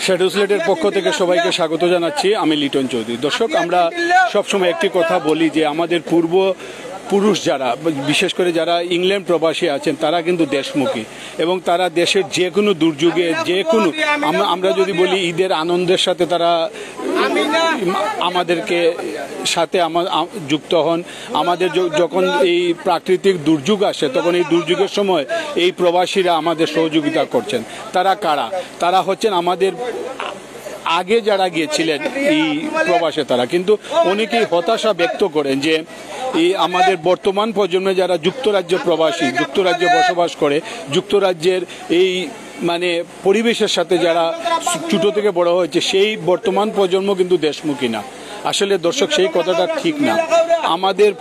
Shadow স্লেটের পক্ষ থেকে সবাইকে স্বাগত জানাচ্ছি। আমি লিটন চৌধুরী। দর্শক, আমরা সবসময় একটি কথা বলি যে আমাদের পুরুষ যারা, বিশেষ করে যারা ইংল্যান্ড প্রবাসী আছেন, তারা কিন্তু দেশমুখী এবং তারা দেশের যে কোনো দুর্যোগে, যে কোনো, আমরা যদি বলি ঈদের আনন্দের সাথে তারা আমাদেরকে সাথে যুক্ত হন। আমাদের যখন এই প্রাকৃতিক দুর্যোগ আসে, তখন এই দুর্যোগের সময় এই প্রবাসীরা আমাদের সহযোগিতা করছেন। তারা কারা? তারা হচ্ছেন আমাদের আগে যারা গিয়েছিলেন এই প্রবাসে, তারা কিন্তু অনেকেই হতাশা ব্যক্ত করেন যে এই আমাদের বর্তমান প্রজন্মে যারা যুক্তরাজ্য প্রবাসী, যুক্তরাজ্যে বসবাস করে, যুক্তরাজ্যের এই মানে পরিবেশের সাথে যারা ছোটো থেকে বড় হয়েছে, সেই বর্তমান প্রজন্ম কিন্তু দেশমুখী না। আসলে দর্শক, সেই কথাটা ঠিক না। আমাদের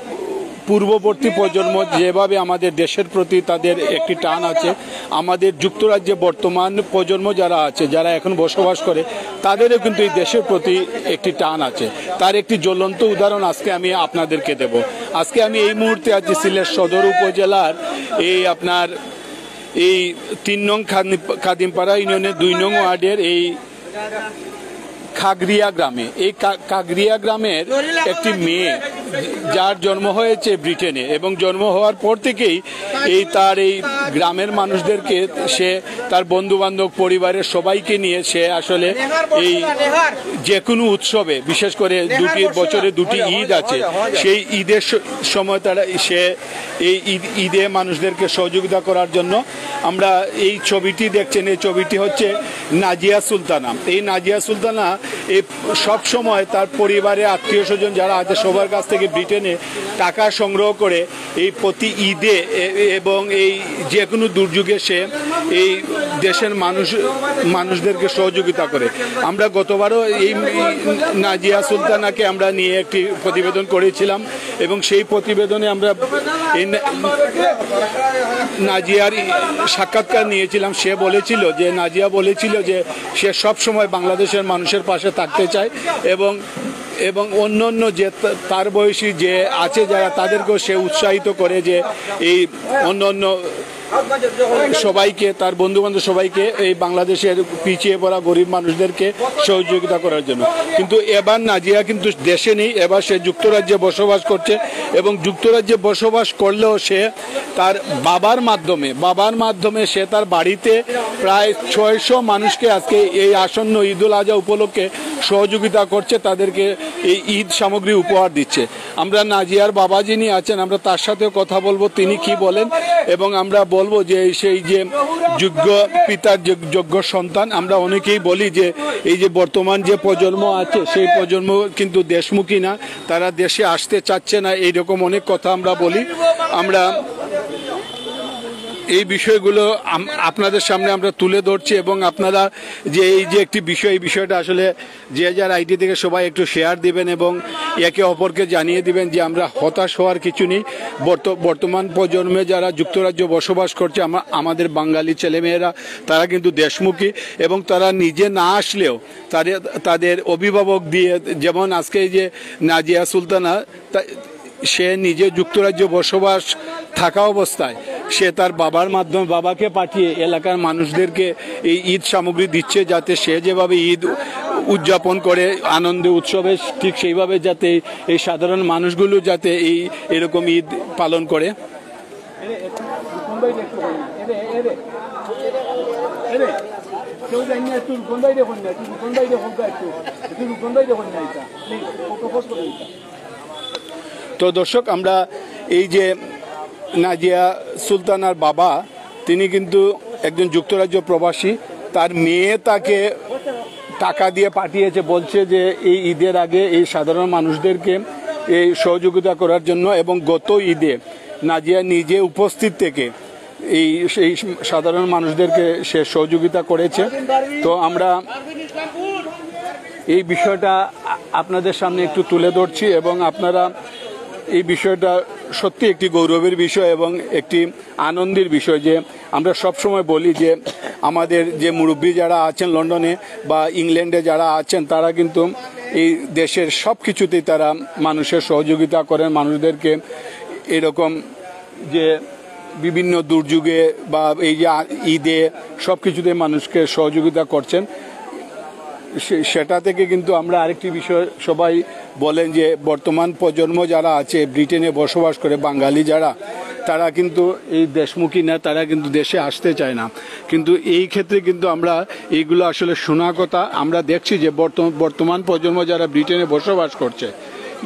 পূর্ববর্তী প্রজন্ম যেভাবে আমাদের দেশের প্রতি তাদের একটি টান আছে, আমাদের যুক্তরাজ্যে বর্তমান প্রজন্ম যারা আছে, যারা এখন বসবাস করে, তাদেরও কিন্তু এই দেশের প্রতি একটি টান আছে। তার একটি জ্বলন্ত উদাহরণ আজকে আমি আপনাদেরকে দেব। আজকে আমি এই মুহূর্তে আছি সিলেট সদর উপজেলার এই 3 নং খাদিমপাড়া ইউনিয়নের 2 নং ওয়ার্ডের এই খাগড়িয়া গ্রামে। এই খাগড়িয়া গ্রামের একটি মেয়ে, যার জন্ম হয়েছে ব্রিটেনে, এবং জন্ম হওয়ার পর থেকেই তার এই গ্রামের মানুষদেরকে, সে তার বন্ধু বান্ধব, পরিবারের সবাইকে নিয়ে সে আসলে এই যে কোনো উৎসবে, বিশেষ করে বছরে 2টি ঈদ আছে, সেই ঈদের সময় সে এই ঈদে মানুষদেরকে সহযোগিতা করার জন্য, আমরা এই ছবিটি দেখছেন, এই ছবিটি হচ্ছে নাজিয়া সুলতানা। এই নাজিয়া সুলতানা সব সময় তার পরিবারে, আত্মীয় স্বজন যারা আছে, সবার কাছ থেকে ব্রিটেনে টাকা সংগ্রহ করে এই প্রতি ঈদে এবং এই যে কোনো দুর্যোগে সে এই দেশের মানুষদেরকে সহযোগিতা করে। আমরা গতবারও এই নাজিয়া সুলতানাকে আমরা নিয়ে একটি প্রতিবেদন করেছিলাম এবং সেই প্রতিবেদনে আমরা এই নাজিয়ার সাক্ষাৎকার নিয়েছিলাম। নাজিয়া বলেছিল যে সে সব সময় বাংলাদেশের মানুষের পাশে থাকতে চায় এবং অন্য যে তার বয়সী যে আছে যারা, তাদেরকেও সে উৎসাহিত করে যে এই অন্য সবাইকে, তার বন্ধু বান্ধব সবাইকে এই বাংলাদেশের পিছিয়ে পড়া গরিব মানুষদেরকে সহযোগিতা করার জন্য। কিন্তু এবার নাজিয়া কিন্তু দেশে নেই, এবার সে যুক্তরাজ্যে বসবাস করছে এবং যুক্তরাজ্যে বসবাস করলেও সে তার বাবার মাধ্যমে সে তার বাড়িতে প্রায় 600 মানুষকে আজকে এই আসন্ন ঈদুল আজহা উপলক্ষে সহযোগিতা করছে, তাদেরকে এই ঈদ সামগ্রী উপহার দিচ্ছে। আমরা নাজিয়ার বাবা যিনি আছেন, আমরা তার সাথেও কথা বলবো, তিনি কি বলেন, এবং আমরা বলবো যে সেই যে যোগ্য পিতার যোগ্য সন্তান। আমরা অনেকেই বলি যে এই যে বর্তমান যে প্রজন্ম আছে, সেই প্রজন্ম কিন্তু দেশমুখী না, তারা দেশে আসতে চাচ্ছে না, এইরকম অনেক কথা আমরা বলি। আমরা এই বিষয়গুলো আপনাদের সামনে আমরা তুলে ধরছি এবং আপনারা যে এই যে একটি বিষয়, এই বিষয়টা আসলে যে যার আইডি থেকে সবাই একটু শেয়ার দিবেন এবং একে অপরকে জানিয়ে দিবেন যে আমরা হতাশ হওয়ার কিছু নেই। বর্তমান প্রজন্মে যারা যুক্তরাজ্য বসবাস করছে, আমাদের বাঙালি ছেলেমেয়েরা, তারা কিন্তু দেশমুখী এবং তারা নিজে না আসলেও তাদের অভিভাবক দিয়ে, যেমন আজকে এই যে নাজিয়া সুলতানা, সে নিজে যুক্তরাজ্য বসবাস থাকা অবস্থায় সে তার বাবাকে পাঠিয়ে এলাকার মানুষদেরকে এই ঈদ সামগ্রী দিচ্ছে, যাতে সে যেভাবে ঈদ উদযাপন করে আনন্দে উৎসবে, ঠিক সেইভাবে যাতে এই সাধারণ মানুষগুলো যাতে এরকম ঈদ পালন করে। তো দর্শক, আমরা এই যে নাজিয়া সুলতানার বাবা, তিনি কিন্তু একজন যুক্তরাজ্য প্রবাসী। তার মেয়ে তাকে টাকা দিয়ে পাঠিয়েছে, বলছে যে এই ঈদের আগে এই সাধারণ মানুষদেরকে এই সহযোগিতা করার জন্য, এবং গত ঈদে নাজিয়া নিজে উপস্থিত থেকে সেই সাধারণ মানুষদেরকে সে সহযোগিতা করেছে। তো আমরা এই বিষয়টা আপনাদের সামনে একটু তুলে ধরছি এবং আপনারা এই বিষয়টা সত্যি একটি গৌরবের বিষয় এবং একটি আনন্দের বিষয় যে আমরা সবসময় বলি যে আমাদের যে মুরব্বী যারা আছেন লন্ডনে বা ইংল্যান্ডে যারা আছেন, তারা কিন্তু এই দেশের সব কিছুতেই তারা মানুষের সহযোগিতা করেন, মানুষদেরকে এরকম যে বিভিন্ন দুর্যোগে বা এই যে ঈদে সব কিছুতে মানুষকে সহযোগিতা করছেন। সেটা থেকে কিন্তু আমরা আরেকটি বিষয় সবাই বলেন যে বর্তমান প্রজন্ম যারা আছে ব্রিটেনে বসবাস করে বাঙালি যারা, তারা কিন্তু এই দেশমুখী না, তারা কিন্তু দেশে আসতে চায় না। কিন্তু এই ক্ষেত্রে কিন্তু আমরা এইগুলো আসলে শোনা কথা। আমরা দেখছি যে বর্তমান প্রজন্ম যারা ব্রিটেনে বসবাস করছে,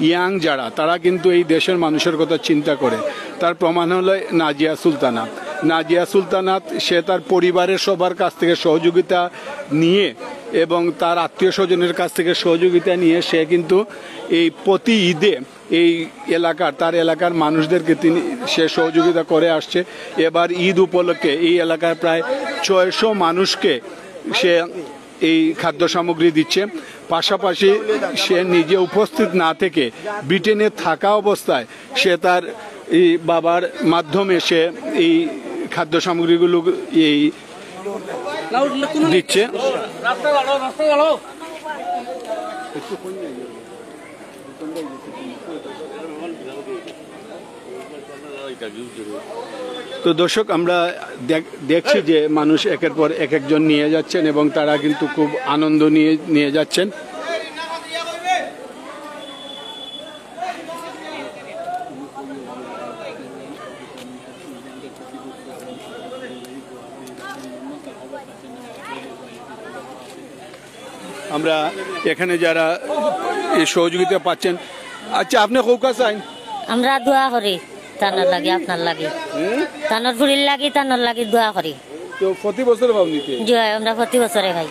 ইয়াং যারা, তারা কিন্তু এই দেশের মানুষের কথা চিন্তা করে। তার প্রমাণ হলো নাজিয়া সুলতানা। নাজিয়া সুলতানাত সে তার পরিবারের সবার কাছ থেকে সহযোগিতা নিয়ে এবং তার আত্মীয় স্বজনের কাছ থেকে সহযোগিতা নিয়ে সে কিন্তু এই প্রতি ঈদে এই তার এলাকার মানুষদেরকে সে সহযোগিতা করে আসছে। এবার ঈদ উপলক্ষে এই এলাকার প্রায় 600 মানুষকে সে এই খাদ্য সামগ্রী দিচ্ছে। পাশাপাশি সে নিজে উপস্থিত না থেকে ব্রিটেনে থাকা অবস্থায় সে তার এই বাবার মাধ্যমে সে এই খাদ্য সামগ্রীগুলো এই দিচ্ছে। তো দর্শক, আমরা দেখছি যে মানুষ একের পর একজন নিয়ে যাচ্ছেন এবং তারা কিন্তু খুব আনন্দ নিয়ে যাচ্ছেন। আমরা এখানে যারা এই সহযোগিতা পাচ্ছেন। আচ্ছা, আপনি কৌকা চাই? আমরা দোয়া করি তানোর লাগে, আপনার লাগে, তানোর ফুলির লাগে, তানোর লাগে দোয়া করি। তো প্রতি বছর ভাব নিতে? জি, আমরা প্রতি বছরে খাই।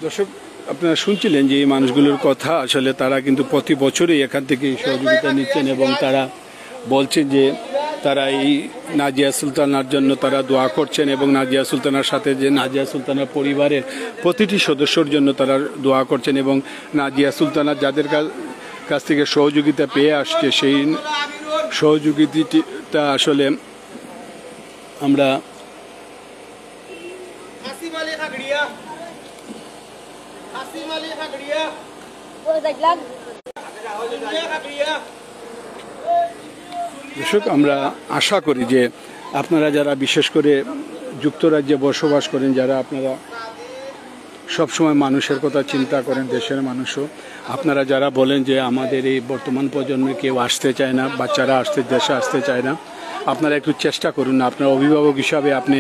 দর্শক, আপনারা শুনছিলেন যে এই মানুষগুলোর কথা। আসলে তারা কিন্তু প্রতি বছরই এখান থেকে সহযোগিতা নিচ্ছেন এবং তারা বলছেন যে তারা এই নাজিয়া সুলতানার জন্য তারা দোয়া করছেন এবং নাজিয়া সুলতানার সাথে যে নাজিয়া সুলতানার পরিবারের প্রতিটি সদস্যর জন্য তারা দোয়া করছেন এবং নাজিয়া সুলতানা যাদের কাছ থেকে সহযোগিতা পেয়ে আসছে সেই সহযোগিতাটা আসলে আমরা দর্শক, আমরা আশা করি যে আপনারা যারা বিশেষ করে যুক্তরাজ্যে বসবাস করেন, যারা আপনারা সবসময় মানুষের কথা চিন্তা করেন, দেশের মানুষও, আপনারা যারা বলেন যে আমাদের এই বর্তমান প্রজন্মে কেউ আসতে চায় না, বাচ্চারা দেশে আসতে চায় না, আপনারা একটু চেষ্টা করুন না। আপনার অভিভাবক হিসাবে আপনি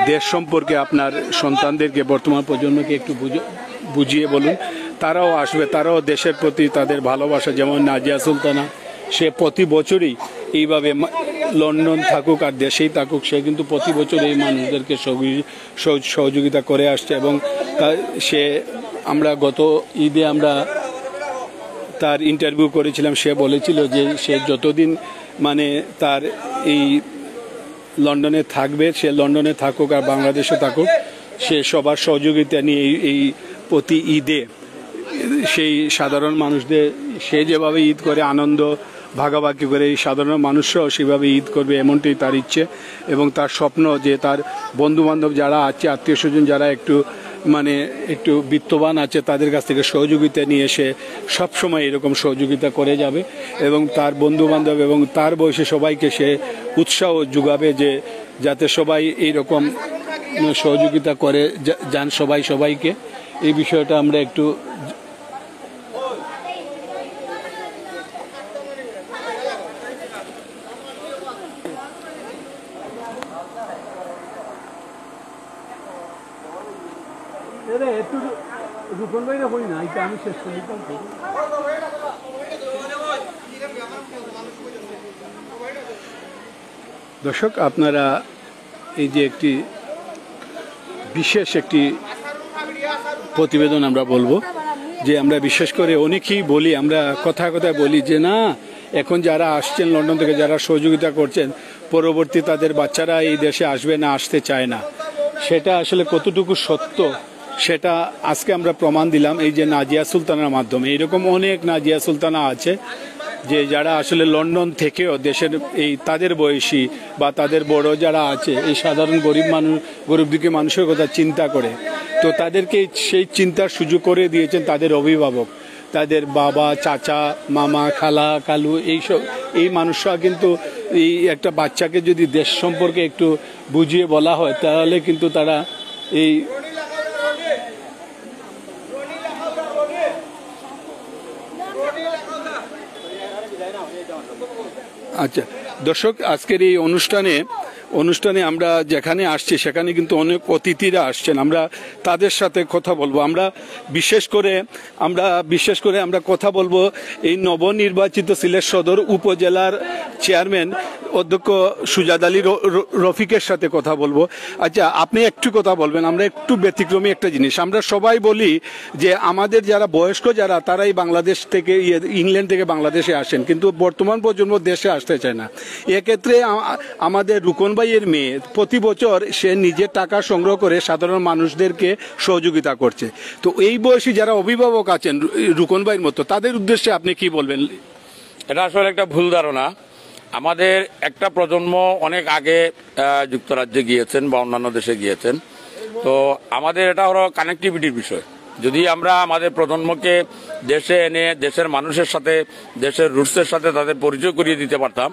দেশ সম্পর্কে আপনার সন্তানদেরকে, বর্তমান প্রজন্মকে একটু বুঝিয়ে বলুন। তারাও আসবে, তারাও দেশের প্রতি তাদের ভালোবাসা, যেমন নাজিয়া সুলতানা, সে প্রতি বছরই এইভাবে লন্ডন থাকুক আর দেশেই থাকুক, সে কিন্তু প্রতি বছর এই মানুষদেরকে সহযোগিতা করে আসছে এবং সে, আমরা গত ঈদে আমরা তার ইন্টারভিউ করেছিলাম। সে বলেছিল যে সে যতদিন তার এই লন্ডনে থাকবে, সে লন্ডনে থাকুক আর বাংলাদেশে থাকুক, সে সবার সহযোগিতা নিয়ে এই প্রতি ঈদে সেই সাধারণ মানুষদের, সে যেভাবে ঈদ করে আনন্দ ভাগাভাগি করে এই সাধারণ মানুষরাও সেভাবে ঈদ করবে, এমনটাই তার ইচ্ছে এবং তার স্বপ্ন যে তার বন্ধুবান্ধব যারা আছে, আত্মীয় স্বজন যারা একটু বিত্তবান আছে, তাদের কাছ থেকে সহযোগিতা নিয়ে সে সবসময় এরকম সহযোগিতা করে যাবে এবং তার বন্ধুবান্ধব এবং তার বয়সে সবাইকে সে উৎসাহ যোগাবে যে যাতে সবাই এইরকম সহযোগিতা করে যান সবাইকে। এই বিষয়টা আমরা একটু আমি শেষ করি। দর্শক, আপনারা এই যে একটি বিশেষ একটি প্রতিবেদন আমরা বলবো যে আমরা বিশেষ করে অনেকেই বলি, আমরা কথায় বলি যে না, এখন যারা আসছেন লন্ডন থেকে, যারা সহযোগিতা করছেন, পরবর্তী তাদের বাচ্চারা এই দেশে আসবে না, আসতে চায় না। সেটা আসলে কতটুকু সত্য সেটা আজকে আমরা প্রমাণ দিলাম এই যে নাজিয়া সুলতানার মাধ্যমে। এরকম অনেক নাজিয়া সুলতানা আছে যে যারা আসলে লন্ডন থেকেও দেশের এই তাদের বয়সী বা তাদের বড় যারা আছে, এই সাধারণ গরিব দুঃখী মানুষের কথা চিন্তা করে, তো তাদেরকে সেই চিন্তার সুযোগ করে দিয়েছেন তাদের অভিভাবক, তাদের বাবা, চাচা, মামা, খালা, কালু, এই মানুষরা কিন্তু এই একটা বাচ্চাকে যদি দেশ সম্পর্কে একটু বুঝিয়ে বলা হয় তাহলে কিন্তু তারা এই আচ্ছা দর্শক, আজকের এই অনুষ্ঠানে আমরা যেখানে আসছি সেখানে কিন্তু অনেক অতিথিরা আসছেন। আমরা তাদের সাথে কথা বলবো। আমরা বিশেষ করে আমরা কথা বলবো এই নবনির্বাচিত সিলেট সদর উপজেলার চেয়ারম্যান অধ্যক্ষ সুজাদ আলী রফিকের সাথে কথা বলবো। আচ্ছা, আপনি একটু কথা বলবেন। আমরা একটু ব্যতিক্রমী একটা জিনিস, আমরা সবাই বলি যে আমাদের যারা বয়স্ক যারা তারাই বাংলাদেশ থেকে ইংল্যান্ড থেকে বাংলাদেশে আসেন, কিন্তু বর্তমান প্রজন্ম দেশে আসতে চায় না। এক্ষেত্রে আমাদের রুকন ভাইয়ের মেয়ে প্রতি বছর সে নিজের টাকা সংগ্রহ করে সাধারণ মানুষদেরকে সহযোগিতা করছে। তো এই বয়সী যারা অভিভাবক আছেন রুকন ভাইয়ের মতো, তাদের উদ্দেশ্যে আপনি কি বলবেন? এটা আসলে একটা ভুল ধারণা। আমাদের একটা প্রজন্ম অনেক আগে যুক্তরাজ্যে গিয়েছেন বা অন্যান্য দেশে গিয়েছেন। তো আমাদের এটা হলো কানেক্টিভিটির বিষয়। যদি আমরা আমাদের প্রজন্মকে দেশে এনে দেশের মানুষের সাথে, দেশের রুটসের সাথে তাদের পরিচয় করিয়ে দিতে পারতাম,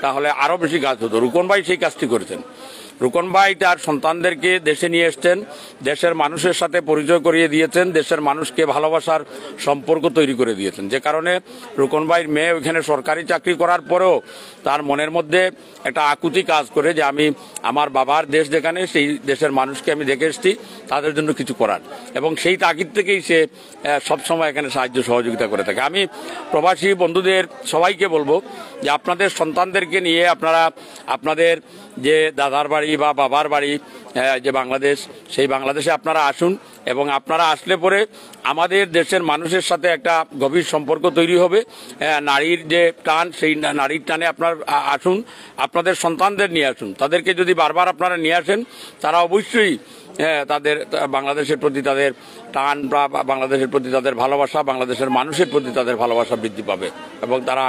তাহলে আরো বেশি কাজ হতো। রুকন ভাই সেই কাজটি করেছেন। রুকন ভাই তার সন্তানদেরকে দেশে নিয়ে এসছেন, দেশের মানুষের সাথে পরিচয় করিয়ে দিয়েছেন, দেশের মানুষকে ভালোবাসার সম্পর্ক তৈরি করে দিয়েছেন। যে কারণে রুকন ভাইয়ের মেয়ে ওইখানে সরকারি চাকরি করার পরেও তার মনের মধ্যে একটা আকুতি কাজ করে যে আমি আমার বাবার দেশ যেখানে, সেই দেশের মানুষকে আমি দেখে এসেছি, তাদের জন্য কিছু করার। এবং সেই তাগিদ থেকেই সে সবসময় এখানে সাহায্য সহযোগিতা করে থাকে। আমি প্রবাসী বন্ধুদের সবাইকে বলবো যে আপনাদের সন্তানদেরকে নিয়ে আপনারা আপনাদের যে দাদার বাড়ি বা বাবার বাড়ি যে বাংলাদেশ, সেই বাংলাদেশে আপনারা আসুন। এবং আপনারা আসলে পরে আমাদের দেশের মানুষের সাথে একটা গভীর সম্পর্ক তৈরি হবে। নারীর যে টান, সেই নারীর টানে আপনার আসুন, আপনাদের সন্তানদের নিয়ে আসুন। তাদেরকে যদি বারবার আপনারা নিয়ে আসেন, তারা অবশ্যই তাদের বাংলাদেশের প্রতি তাদের টান বা বাংলাদেশের প্রতি তাদের ভালোবাসা, বাংলাদেশের মানুষের প্রতি তাদের ভালোবাসা বৃদ্ধি পাবে এবং তারা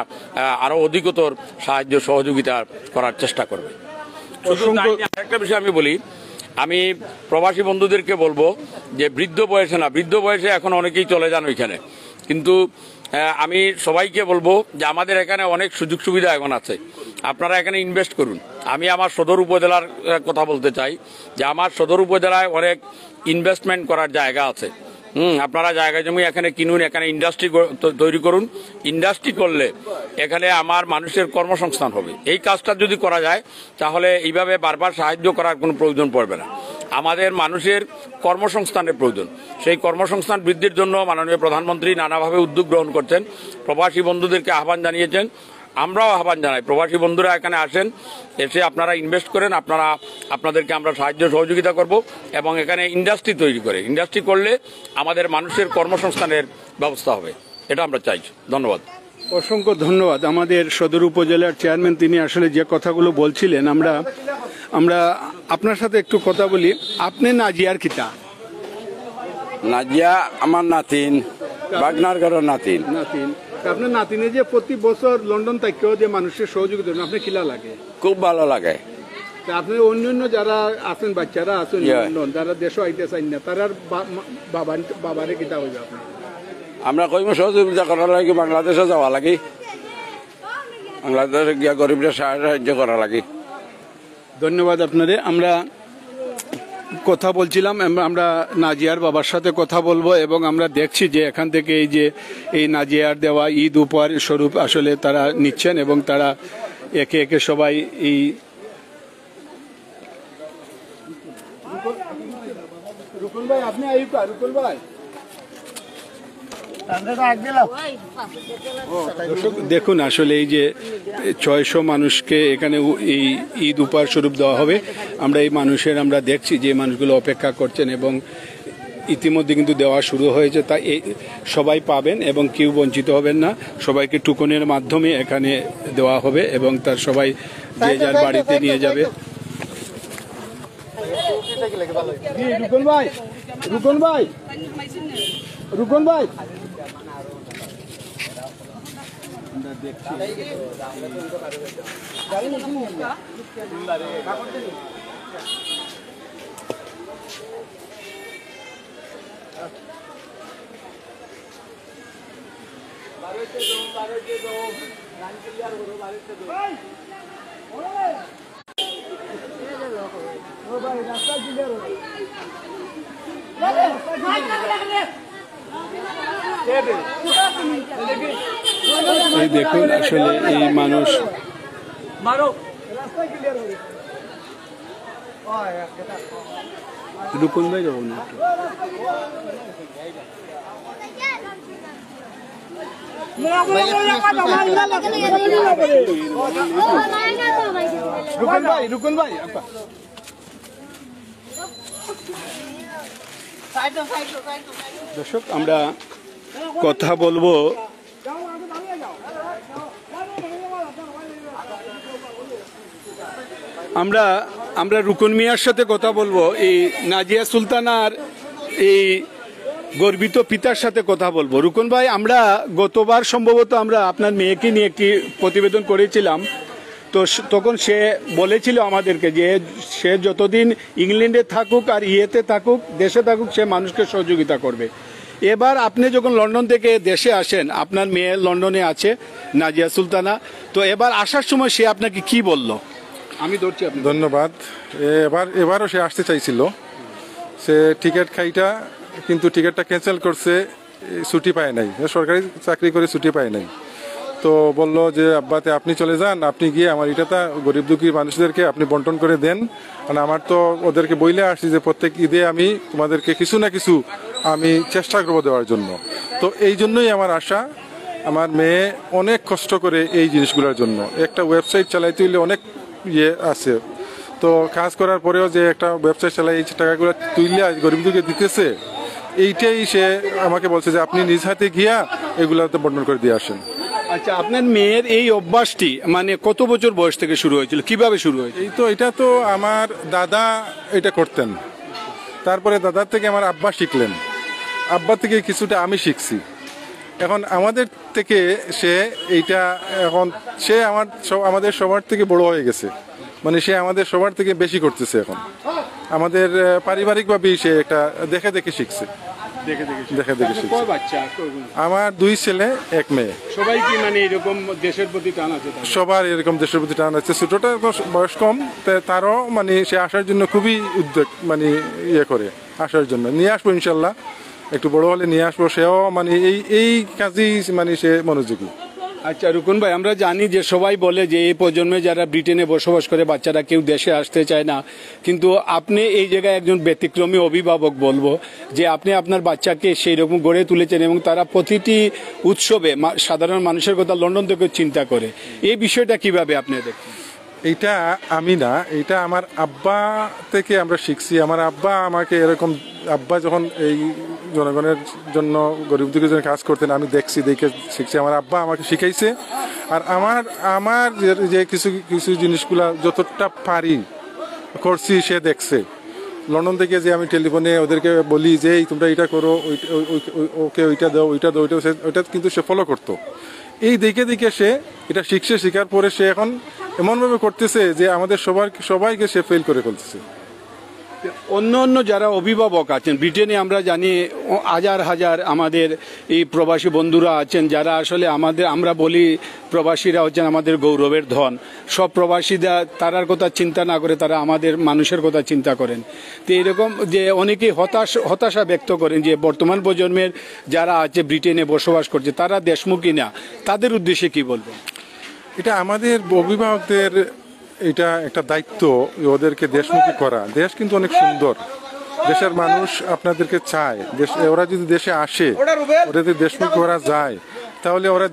আরো অধিকতর সাহায্য সহযোগিতা করার চেষ্টা করবে। একটা বিষয় আমি বলি, আমি প্রবাসী বন্ধুদেরকে বলবো যে বৃদ্ধ বয়সে না, বৃদ্ধ বয়সে এখন অনেকেই চলে যান ওইখানে, কিন্তু আমি সবাইকে বলবো যে আমাদের এখানে অনেক সুযোগ সুবিধা এখন আছে, আপনারা এখানে ইনভেস্ট করুন। আমি আমার সদর উপজেলার কথা বলতে চাই যে আমার সদর উপজেলায় অনেক ইনভেস্টমেন্ট করার জায়গা আছে। আপনারা জায়গা জমি এখানে কিনুন, এখানে ইন্ডাস্ট্রি তৈরি করুন। ইন্ডাস্ট্রি করলে এখানে আমার মানুষের কর্মসংস্থান হবে। এই কাজটা যদি করা যায় তাহলে এইভাবে বারবার সাহায্য করার কোনো প্রয়োজন পড়বে না। আমাদের মানুষের কর্মসংস্থানের প্রয়োজন। সেই কর্মসংস্থান বৃদ্ধির জন্য মাননীয় প্রধানমন্ত্রী নানাভাবে উদ্যোগ গ্রহণ করছেন, প্রবাসী বন্ধুদেরকে আহ্বান জানিয়েছেন। আমরাও আহ্বান জানাই, প্রবাসী বন্ধুরা এখানে আসেন, এসে আপনারা ইনভেস্ট করেন, আপনাদেরকে আমরা সাহায্য সহযোগিতা করব এবং এখানে ইন্ডাস্ট্রি তৈরি করে, ইন্ডাস্ট্রি করলে আমাদের মানুষের কর্মসংস্থানের ব্যবস্থা হবে, এটা আমরা চাইছি। ধন্যবাদ। অসংখ্য ধন্যবাদ। আমাদের সদর উপজেলার চেয়ারম্যান, তিনি আসলে যে কথাগুলো বলছিলেন, আমরা আপনার সাথে একটু কথা বলি। আপনি নাজিয়ার কিতা? নাজিয়া আমার নাতিন, বাগনার ঘরের নাতিন। আপনার নাতিনে যে প্রতি বছর লন্ডন থেকেও যে মানুষের সহযোগিতা আপনার কিলা লাগে? খুব ভালো লাগে। আপনি অন্যান্য যারা আছেন, বাচ্চারা আছেন লন্ডন, যারা দেশও আইতে চান না, তার বাবারে কিতা হইবে আপনার? আমরা কইম সহযোগিতা করার লাগে বাংলাদেশে যাওয়া লাগে, বাংলাদেশে গিয়া গরিবরা সাহায্য করা লাগে। ধন্যবাদ আপনারে। আমরা কথা বলছিলাম, আমরা নাজিয়ার বাবার সাথে কথা বলবো এবং আমরা দেখছি যে এখান থেকে এই নাজিয়ার দেওয়া ঈদ উপহার স্বরূপ আসলে তারা নিচ্ছেন এবং তারা একে একে সবাই এই রুকন ভাই, আপনি আইবা? রুকন ভাই, দেখুন আসলে এই যে 600 মানুষকে এখানে এই ঈদ উপহার স্বরূপ দেওয়া হবে। আমরা এই মানুষের আমরা দেখছি যে মানুষগুলো অপেক্ষা করছেন এবং ইতিমধ্যে কিন্তু দেওয়া শুরু হয়েছে। তাই সবাই পাবেন এবং কেউ বঞ্চিত হবেন না। সবাইকে টুকনের মাধ্যমে এখানে দেওয়া হবে এবং তার সবাই যে যার বাড়িতে নিয়ে যাবে। রুকন ভাই, রুকন ভাই, রুকন ভাই, আমরা দেখছি এই দেখুন আসলে এই মানুষ রুকুন ভাই যাবো না একটু। রুকুন ভাই আপা। দর্শক আমরা কথা বলবো আমরা রুকন মিয়ার সাথে কথা বলবো, এই নাজিয়া সুলতানার এই গর্বিত পিতার সাথে কথা বলবো। রুকন ভাই, আমরা গতবার সম্ভবত আমরা আপনার মেয়েকে নিয়ে একটি প্রতিবেদন করেছিলাম, তো তখন সে বলেছিল আমাদেরকে যে সে যতদিন ইংল্যান্ডে থাকুক আর ইয়েতে থাকুক, দেশে থাকুক, সে মানুষকে সহযোগিতা করবে। এবার আপনি যখন লন্ডন থেকে দেশে আসেন, আপনার মেয়ে লন্ডনে আছে নাজিয়া সুলতানা, তো এবার আসার সময় সে আপনাকে কি বলল? আমি ধরছি আপনি। ধন্যবাদ। এবারও সে আসতে চাইছিল, সে টিকিট খাইটা কিন্তু টিকিটটা ক্যান্সেল করছে, ছুটি পায় নাই, সরকারি চাকরি করে ছুটি পায় নাই। তো বললো যে আব্বাতে আপনি চলে যান, আপনি গিয়ে আমার ইটাটা গরিব দুঃখী মানুষদেরকে আপনি বন্টন করে দেন, কারণ আমার তো ওদেরকে বইলে আসছি যে প্রত্যেক ঈদে আমি তোমাদেরকে কিছু না কিছু আমি চেষ্টা করবো দেওয়ার জন্য। তো এই জন্যই আমার আশা। আমার মেয়ে অনেক কষ্ট করে এই জিনিসগুলোর জন্য, একটা ওয়েবসাইট চালাইতে হইলে অনেক ইয়ে আছে, তো কাজ করার পরেও যে একটা ওয়েবসাইট চালাই এই টাকাগুলো তুইলে গরিব দুঃখী দিতেছে, এইটাই সে আমাকে বলছে যে আপনি নিজ হাতে গিয়া এগুলোতে বন্টন করে দিয়ে আসেন। আচ্ছা, আপনার মেয়ের এই অভ্যাসটি মানে কত বছর বয়স থেকে শুরু হয়েছিল, কিভাবে শুরু হয়েছিল? এটা তো আমার দাদা এটা করতেন, তারপরে দাদার থেকে আমার আব্বা শিখলেন, আব্বা থেকে কিছুটা আমি শিখছি। এখন আমাদের থেকে সে এইটা এখন সে আমাদের সবার থেকে বড় হয়ে গেছে, মানে সে আমাদের সবার থেকে বেশি করতেছে। এখন আমাদের পারিবারিকভাবেই সে একটা দেখে দেখে শিখছে। আমার 2 ছেলে 1 মেয়ে। সবাই কি মানে এরকম দেশের প্রতি টান আছে? সবার এরকম দেশের প্রতি টান আছে। ছোটটা বয়স কম, তারও মানে সে আসার জন্য খুবই উদ্যোগ মানে ইয়ে করে, আসার জন্য নিয়ে আসবো ইনশাল্লাহ, একটু বড় হলে নিয়ে আসবো। সেও মানে এই কাজেই মানে সে মনোযোগী। আচ্ছা রুকন ভাই, আমরা জানি যে সবাই বলে যে এই প্রজন্মে যারা ব্রিটেনে বসবাস করে বাচ্চারা কেউ দেশে আসতে চায় না, কিন্তু আপনি এই জায়গায় একজন ব্যতিক্রমী অভিভাবক বলবো, যে আপনি আপনার বাচ্চাকে সেই রকম গড়ে তুলেছেন এবং তারা প্রতিটি উৎসবে সাধারণ মানুষের কথা লন্ডন থেকে চিন্তা করে। এই বিষয়টা কিভাবে আপনি দেখেন? এইটা আমি না, এইটা আমার আব্বা থেকে আমরা শিখছি। আমার আব্বা আমাকে এরকম, আব্বা যখন এই জনগণের জন্য গরিব দুঃখীর জন্য কাজ করতেন আমি দেখছি, দেখে শিখছি। আমার আব্বা আমাকে শিখাইছে। আর আমার যে কিছু কিছু জিনিসগুলা যতটা পারি করছি সে দেখছে। লন্ডন থেকে যে আমি টেলিফোনে ওদেরকে বলি যে তোমরা এটা করো, ওকে ওইটা দাও, ওইটা কিন্তু সে ফলো করতো। এই দেখে দেখে সে এটা শিখছে। শেখার পরে সে এখন এমনভাবে করতেছে যে আমাদের সবাইকে সে ফেল করে ফেলতেছে। অন্য অন্য যারা অভিভাবক আছেন ব্রিটেনে, আমরা জানি হাজার হাজার আমাদের এই প্রবাসী বন্ধুরা আছেন যারা আসলে আমরা বলি প্রবাসীরা হচ্ছেন আমাদের গৌরবের ধন। সব প্রবাসীরা তারার কথা চিন্তা না করে তারা আমাদের মানুষের কথা চিন্তা করেন। তো এরকম যে অনেকেই হতাশা ব্যক্ত করেন যে বর্তমান প্রজন্মের যারা আছে ব্রিটেনে বসবাস করছে তারা দেশমুখী না, তাদের উদ্দেশ্যে কি বলবেন? এটা আমাদের অভিভাবকদের এটা একটা দায়িত্ব, ওদেরকে দেশমুখী করা। দেশ কিন্তু অনেক সুন্দর, দেশের মানুষ আপনাদেরকে চায়। ওরা যদি দেশে আসে, ওদের দেশমুখী করা যায়, তাহলে ওরা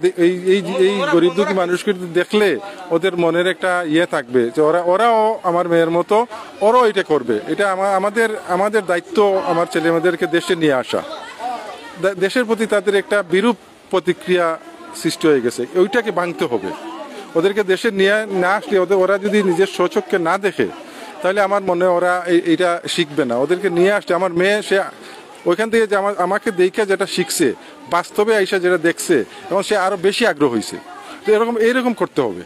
এই গরিব দুঃখী মানুষকে দেখলে ওদের মনের একটা ইয়ে থাকবে যে ওরাও আমার মেয়ের মতো ওরাও এটা করবে। এটা আমাদের দায়িত্ব, আমার ছেলেমেয়েদেরকে দেশে নিয়ে আসা। দেশের প্রতি তাদের একটা বিরূপ প্রতিক্রিয়া সৃষ্টি হয়ে গেছে, ওইটাকে ভাঙতে হবে। ওদেরকে দেশে নিয়ে না আসলে ওরা যদি নিজের স্বচক্ষে না দেখে, তাহলে আমার মনে ওরা এইটা শিখবে না। ওদেরকে নিয়ে আসলে আমার মেয়ে সে ওইখান থেকে যে আমাকে দেখে যেটা শিখছে, বাস্তবে আইসা যেটা দেখছে, এবং সে আরো বেশি আগ্রহ হয়েছে। তো এইরকম করতে হবে।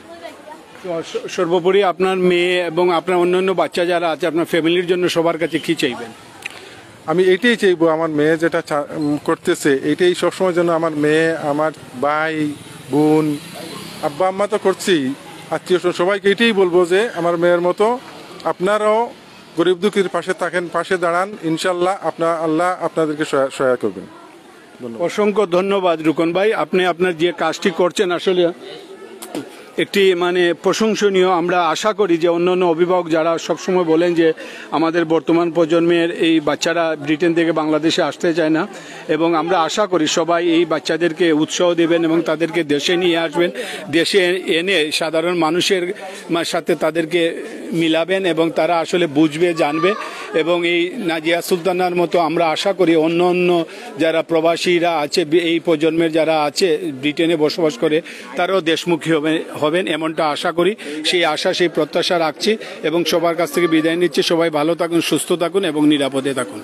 সর্বোপরি আপনার মেয়ে এবং আপনার অন্যান্য বাচ্চা যারা আছে আপনার ফ্যামিলির জন্য সবার কাছে কি চাইবেন? আমি এইটাই চাইবো, আমার মেয়ে যেটা করতেছে এইটাই সবসময় যেন আমার মেয়ে, আমার ভাই বোন, আব্বা আম্মা তো করছি, আত্মীয় সবাইকে এটাই বলবো যে আমার মেয়ের মতো আপনারাও গরিব দুঃখীর পাশে থাকেন, পাশে দাঁড়ান। ইনশাল্লাহ আল্লাহ আপনাদেরকে সহায়তা করবেন। অসংখ্য ধন্যবাদ রুকন ভাই, আপনি আপনার যে কাজটি করছেন আসলে একটি মানে প্রশংসনীয়। আমরা আশা করি যে অন্যান্য অভিভাবক যারা সবসময় বলেন যে আমাদের বর্তমান প্রজন্মের এই বাচ্চারা ব্রিটেন থেকে বাংলাদেশে আসতে চায় না, এবং আমরা আশা করি সবাই এই বাচ্চাদেরকে উৎসাহ দেবেন এবং তাদেরকে দেশে নিয়ে আসবেন, দেশে এনে সাধারণ মানুষের সাথে তাদেরকে মিলাবেন এবং তারা আসলে বুঝবে, জানবে। এবং এই নাজিয়া সুলতানার মতো আমরা আশা করি অন্য অন্য যারা প্রবাসীরা আছে, এই প্রজন্মের যারা আছে ব্রিটেনে বসবাস করে, তারাও দেশমুখী হবেন এমনটা আশা করি। সেই আশা, সেই প্রত্যাশা রাখছি এবং সবার কাছ থেকে বিদায় নিচ্ছি। সবাই ভালো থাকুন, সুস্থ থাকুন এবং নিরাপদে থাকুন।